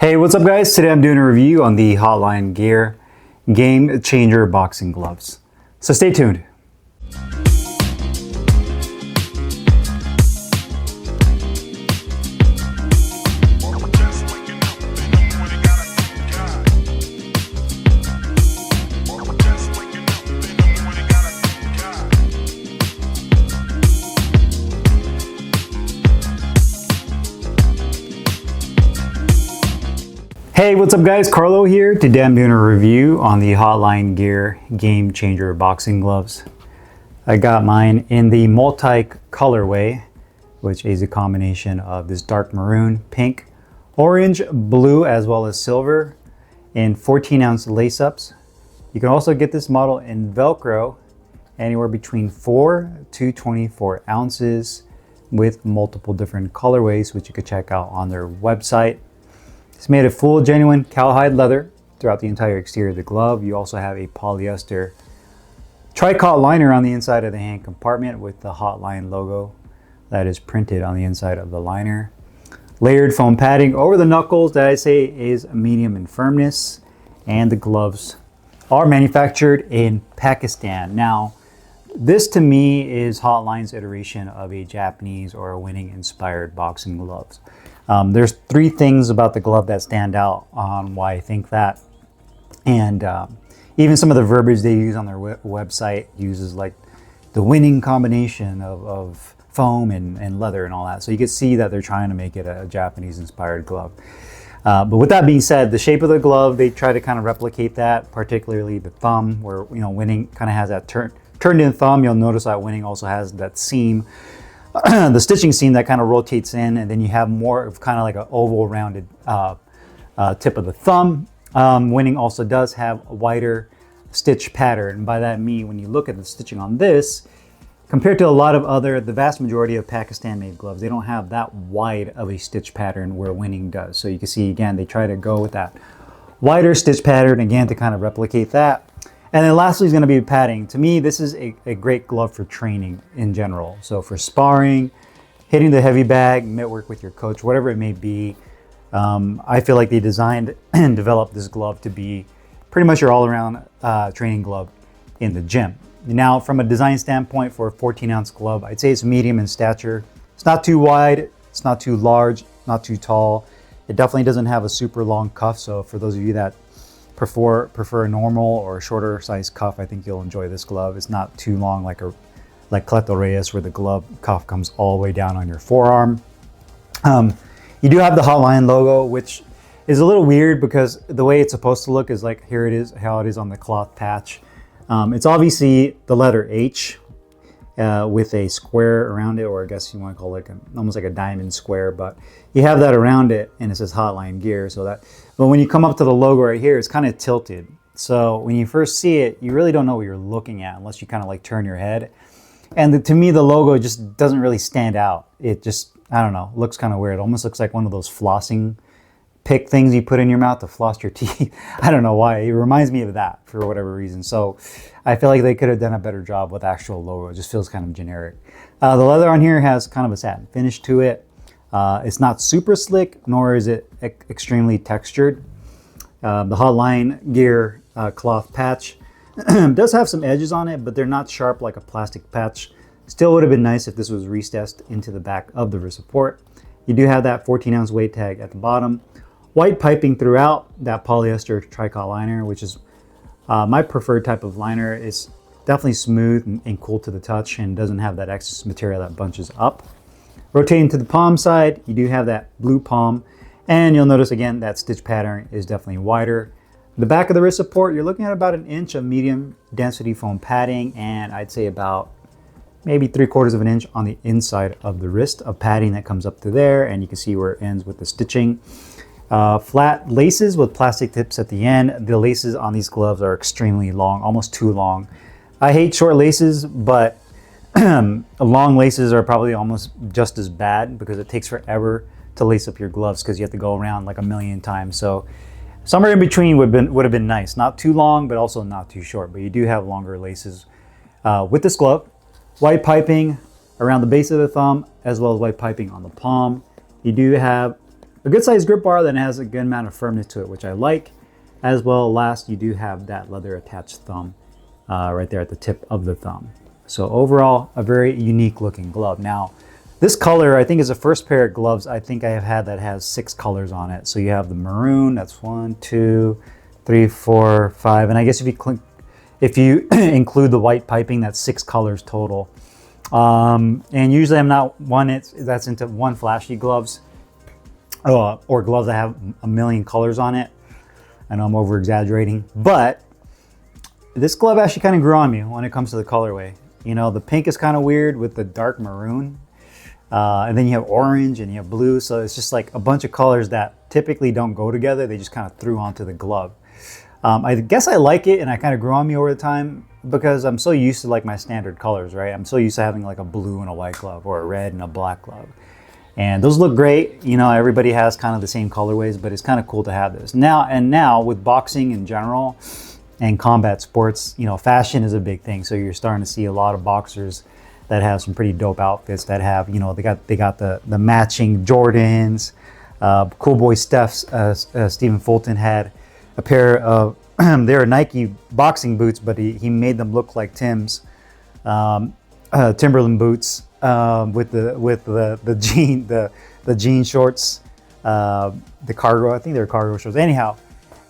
Hey, what's up guys? Today I'm doing a review on the Hotline Gear Game Changer boxing gloves. So stay tuned. Hey, what's up guys? Carlo here. Today I'm doing a review on the Hotline Gear Game Changer boxing gloves. I got mine in the multi-colorway, which is a combination of this dark maroon, pink, orange, blue, as well as silver, in 14-ounce lace-ups. You can also get this model in Velcro, anywhere between 4 to 24 ounces with multiple different colorways, which you could check out on their website. It's made of full genuine cowhide leather throughout the entire exterior of the glove. You also have a polyester tricot liner on the inside of the hand compartment with the Hotline logo that is printed on the inside of the liner. Layered foam padding over the knuckles that I say is medium in firmness, and the gloves are manufactured in Pakistan. Now, this to me is Hotline's iteration of a Japanese or a winning inspired boxing gloves. There's three things about the glove that stand out on why I think that. And even some of the verbiage they use on their website uses like the winning combination of foam and leather and all that. So you can see that they're trying to make it a Japanese inspired glove. But with that being said, the shape of the glove, they try to kind of replicate that, particularly the thumb where, you know, winning kind of has that turned in thumb. You'll notice that winning also has that seam. The stitching seam that kind of rotates in, and then you have more of kind of like an oval rounded tip of the thumb. Winning also does have a wider stitch pattern. And by that I mean, when you look at the stitching on this, compared to a lot of the vast majority of Pakistan made gloves, they don't have that wide of a stitch pattern where winning does. So you can see again, they try to go with that wider stitch pattern again to kind of replicate that. And then lastly is going to be padding. To me, this is a great glove for training in general. So for sparring, hitting the heavy bag, mitt work with your coach, whatever it may be, I feel like they designed and developed this glove to be pretty much your all-around training glove in the gym. Now, from a design standpoint for a 14-ounce glove, I'd say it's medium in stature. It's not too wide, it's not too large, not too tall. It definitely doesn't have a super long cuff. So for those of you that prefer a normal or a shorter size cuff, I think you'll enjoy this glove. It's not too long like Cleto Reyes, where the glove cuff comes all the way down on your forearm. You do have the Hotline logo, which is a little weird because the way it's supposed to look is like, here it is, how it is on the cloth patch. It's obviously the letter H with a square around it, or I guess you want to call it almost like a diamond square, but you have that around it and it says Hotline Gear. But when you come up to the logo right here, it's kind of tilted. So when you first see it, you really don't know what you're looking at unless you kind of like turn your head. And to me, the logo just doesn't really stand out. It just, I don't know, looks kind of weird. It almost looks like one of those flossing pick things you put in your mouth to floss your teeth. I don't know why. It reminds me of that for whatever reason. So I feel like they could have done a better job with actual logo. It just feels kind of generic. The leather on here has kind of a satin finish to it. It's not super slick, nor is it extremely textured. The Hotline Gear cloth patch does have some edges on it, but they're not sharp like a plastic patch. Still would have been nice if this was recessed into the back of the wrist support. You do have that 14-ounce weight tag at the bottom. White piping throughout, that polyester tricot liner, which is my preferred type of liner. It's definitely smooth and cool to the touch and doesn't have that excess material that bunches up. Rotating to the palm side, you do have that blue palm, and you'll notice again that stitch pattern is definitely wider. The back of the wrist support, you're looking at about an inch of medium density foam padding, and I'd say about maybe 3/4 of an inch on the inside of the wrist of padding that comes up to there, and you can see where it ends with the stitching. Flat laces with plastic tips at the end. The laces on these gloves are extremely long, almost too long. I hate short laces, but long laces are probably almost just as bad because it takes forever to lace up your gloves because you have to go around like a million times. So somewhere in between would have been nice. Not too long, but also not too short. But you do have longer laces with this glove. White piping around the base of the thumb, as well as white piping on the palm. You do have a good sized grip bar that has a good amount of firmness to it, which I like. As well, last, you do have that leather attached thumb right there at the tip of the thumb. So overall, a very unique looking glove. Now, this color, I think, is the first pair of gloves I think I have had that has 6 colors on it. So you have the maroon, that's 1, 2, 3, 4, 5. And I guess if you include the white piping, that's 6 colors total. And usually I'm not one that's into one flashy gloves or gloves that have a million colors on it. I know I'm over exaggerating, but this glove actually kind of grew on me when it comes to the colorway. You know, the pink is kind of weird with the dark maroon. And then you have orange and you have blue. So it's just like a bunch of colors that typically don't go together. They just kind of threw onto the glove. I guess I like it, and I kind of grew on me over the time because I'm so used to like my standard colors, right? I'm so used to having like a blue and a white glove or a red and a black glove. And those look great. You know, everybody has kind of the same colorways, but it's kind of cool to have this. Now with boxing in general and combat sports, you know, fashion is a big thing. So you're starting to see a lot of boxers that have some pretty dope outfits that have, you know, they got the matching Jordans. Cool boy Stephen Fulton had a pair of they were Nike boxing boots, but he made them look like Tim's Timberland boots with the jean shorts, the cargo. I think they're cargo shorts. Anyhow,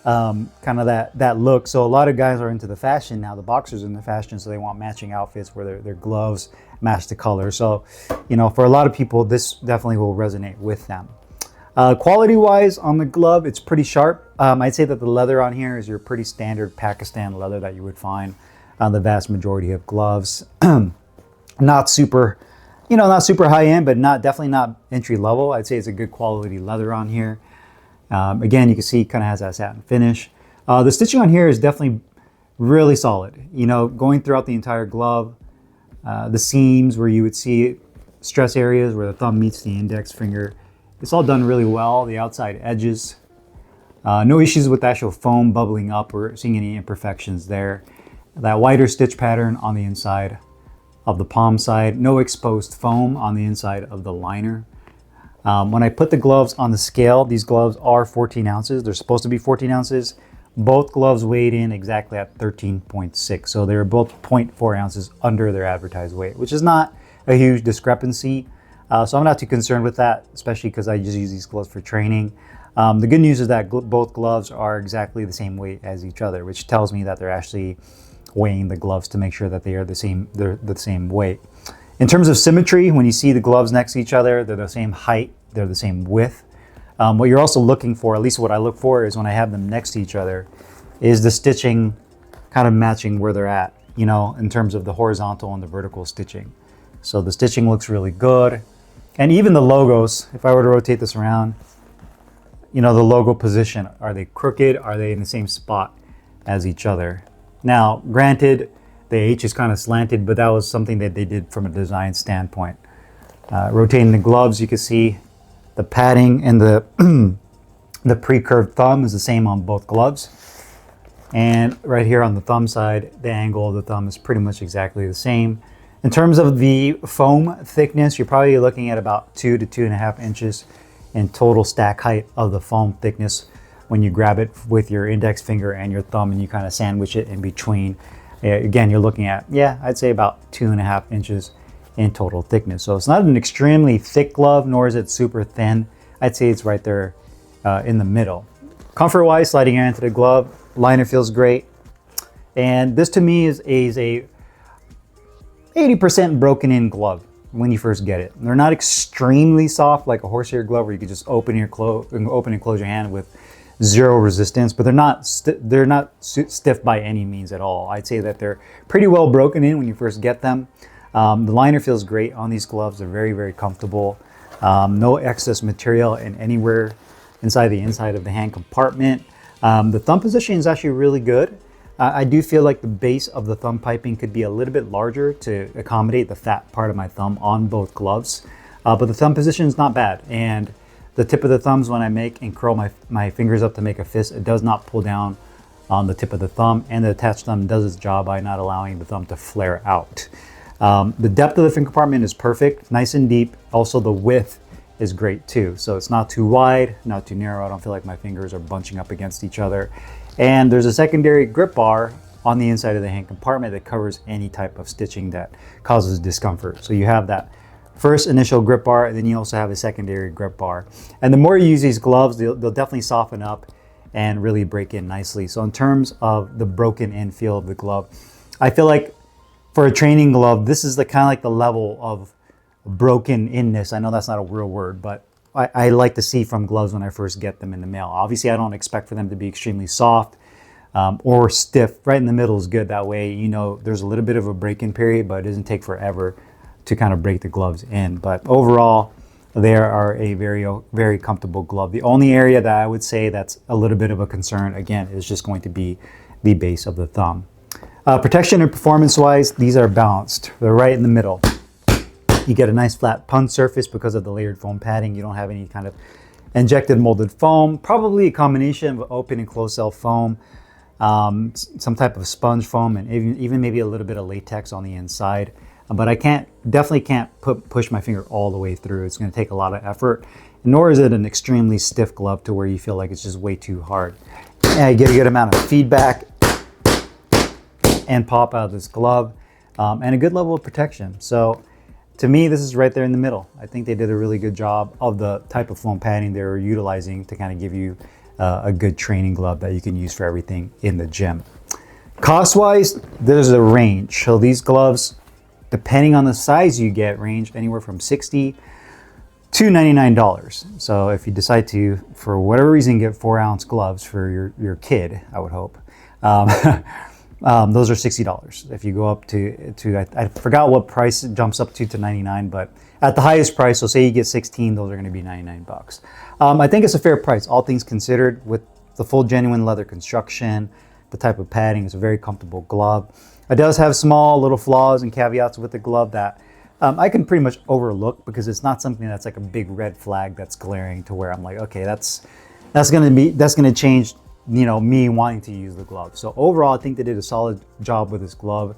kind of that look. So a lot of guys are into the fashion now. The boxers are in the fashion, so they want matching outfits where their gloves match the color. So, you know, for a lot of people, this definitely will resonate with them. Quality-wise on the glove, it's pretty sharp. I'd say that the leather on here is your pretty standard Pakistan leather that you would find on the vast majority of gloves. Not super high end, but definitely not entry level. I'd say it's a good quality leather on here. Again, you can see it kind of has that satin finish. The stitching on here is definitely really solid. You know, going throughout the entire glove, the seams where you would see stress areas where the thumb meets the index finger, it's all done really well. The outside edges, no issues with the actual foam bubbling up or seeing any imperfections there. That wider stitch pattern on the inside of the palm side, no exposed foam on the inside of the liner. When I put the gloves on the scale, these gloves are 14 ounces. They're supposed to be 14 ounces. Both gloves weighed in exactly at 13.6. So they were both 0.4 ounces under their advertised weight, which is not a huge discrepancy. So I'm not too concerned with that, especially because I just use these gloves for training. The good news is that both gloves are exactly the same weight as each other, which tells me that they're actually weighing the gloves to make sure that they're the same weight. In terms of symmetry, when you see the gloves next to each other, they're the same height, they're the same width. What you're also looking for, at least what I look for, is when I have them next to each other, is the stitching kind of matching where they're at, you know, in terms of the horizontal and the vertical stitching. So the stitching looks really good. And even the logos, if I were to rotate this around, you know, the logo position, are they crooked? Are they in the same spot as each other? Now, granted, the H is kind of slanted, but that was something that they did from a design standpoint. Rotating the gloves, you can see the padding and the the pre-curved thumb is the same on both gloves. And right here on the thumb side, the angle of the thumb is pretty much exactly the same. In terms of the foam thickness, you're probably looking at about 2 to 2.5 inches in total stack height of the foam thickness when you grab it with your index finger and your thumb and you kind of sandwich it in between. Again, you're looking at, I'd say about 2.5 inches in total thickness. So it's not an extremely thick glove, nor is it super thin. I'd say it's right there in the middle. Comfort-wise, sliding air into the glove, liner feels great. And this to me is a 80% broken in glove when you first get it. They're not extremely soft like a horsehair glove where you can just open and close your hand with zero resistance, but they're not stiff by any means at all. I'd say that they're pretty well broken in when you first get them. The liner feels great on these gloves. They're very, very comfortable. No excess material in anywhere inside of the hand compartment. The thumb position is actually really good. I do feel like the base of the thumb piping could be a little bit larger to accommodate the fat part of my thumb on both gloves. But the thumb position is not bad. And the tip of the thumbs, when I make and curl my fingers up to make a fist, it does not pull down on the tip of the thumb, and the attached thumb does its job by not allowing the thumb to flare out. The depth of the finger compartment is perfect, nice and deep. Also the width is great too. So it's not too wide, not too narrow. I don't feel like my fingers are bunching up against each other. And there's a secondary grip bar on the inside of the hand compartment that covers any type of stitching that causes discomfort. So you have that first initial grip bar, and then you also have a secondary grip bar. And the more you use these gloves, they'll definitely soften up and really break in nicely. So in terms of the broken in feel of the glove, I feel like for a training glove, this is the kind of like the level of broken inness. I know that's not a real word, but I like to see from gloves when I first get them in the mail. Obviously, I don't expect for them to be extremely soft or stiff. Right in the middle is good. That way, you know, there's a little bit of a break-in period, but it doesn't take forever to kind of break the gloves in. But overall, they are a very, very comfortable glove. The only area that I would say that's a little bit of a concern, again, is just going to be the base of the thumb. Protection and performance-wise, these are balanced. They're right in the middle. You get a nice flat punch surface because of the layered foam padding. You don't have any kind of injected molded foam. Probably a combination of open and closed cell foam, some type of sponge foam, and even maybe a little bit of latex on the inside. But I definitely can't push my finger all the way through. It's going to take a lot of effort. Nor is it an extremely stiff glove to where you feel like it's just way too hard. Yeah, you get a good amount of feedback and pop out of this glove, and a good level of protection. So to me, this is right there in the middle. I think they did a really good job of the type of foam padding they were utilizing to kind of give you a good training glove that you can use for everything in the gym. Cost-wise, there's a range. So these gloves, depending on the size you get, range anywhere from $60 to $99. So if you decide to, for whatever reason, get 4-ounce gloves for your kid, I would hope, those are $60. If you go up to I forgot what price it jumps up to $99, but at the highest price, so say you get 16, those are going to be $99. I think it's a fair price, all things considered, with the full genuine leather construction, the type of padding. It's a very comfortable glove. It does have small little flaws and caveats with the glove that I can pretty much overlook because it's not something that's like a big red flag that's glaring to where I'm like, okay, that's going to change, you know, me wanting to use the glove. So overall, I think they did a solid job with this glove.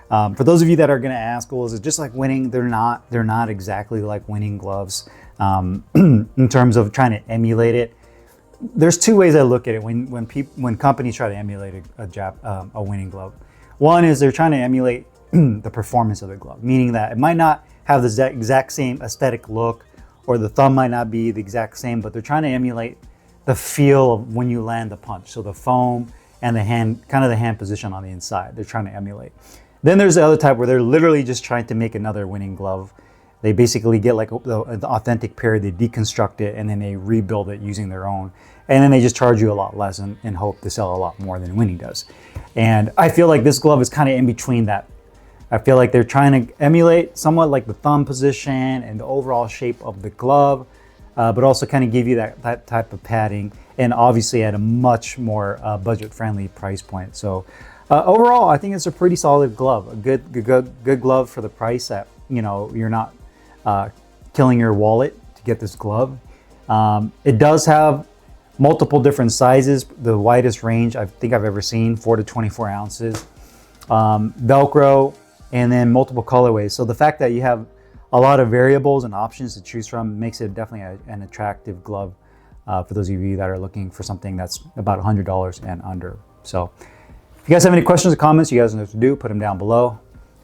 For those of you that are going to ask, well, is it just like winning? They're not exactly like winning gloves in terms of trying to emulate it. There's two ways I look at it when companies try to emulate a winning glove. One is they're trying to emulate the performance of the glove, meaning that it might not have the exact same aesthetic look, or the thumb might not be the exact same, but they're trying to emulate the feel of when you land the punch. So the foam and the hand, kind of the hand position on the inside, they're trying to emulate. Then there's the other type where they're literally just trying to make another winning glove. They basically get like the authentic pair, they deconstruct it, and then they rebuild it using their own. And then they just charge you a lot less and hope to sell a lot more than winning does. And I feel like this glove is kind of in between that. I feel like they're trying to emulate somewhat like the thumb position and the overall shape of the glove, but also kind of give you that type of padding, and obviously at a much more budget-friendly price point. So overall, I think it's a pretty solid glove, a good glove for the price that, you know, you're not killing your wallet to get this glove. It does have multiple different sizes, the widest range I think I've ever seen, 4 to 24 ounces, Velcro, and then multiple colorways. So the fact that you have a lot of variables and options to choose from makes it definitely an attractive glove for those of you that are looking for something that's about $100 and under. So if you guys have any questions or comments, you guys know what to do, put them down below.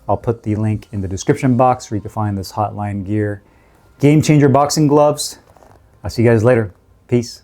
I'll put the link in the description box where you can find this Hotline Gear Game Changer boxing gloves. I'll see you guys later. Peace.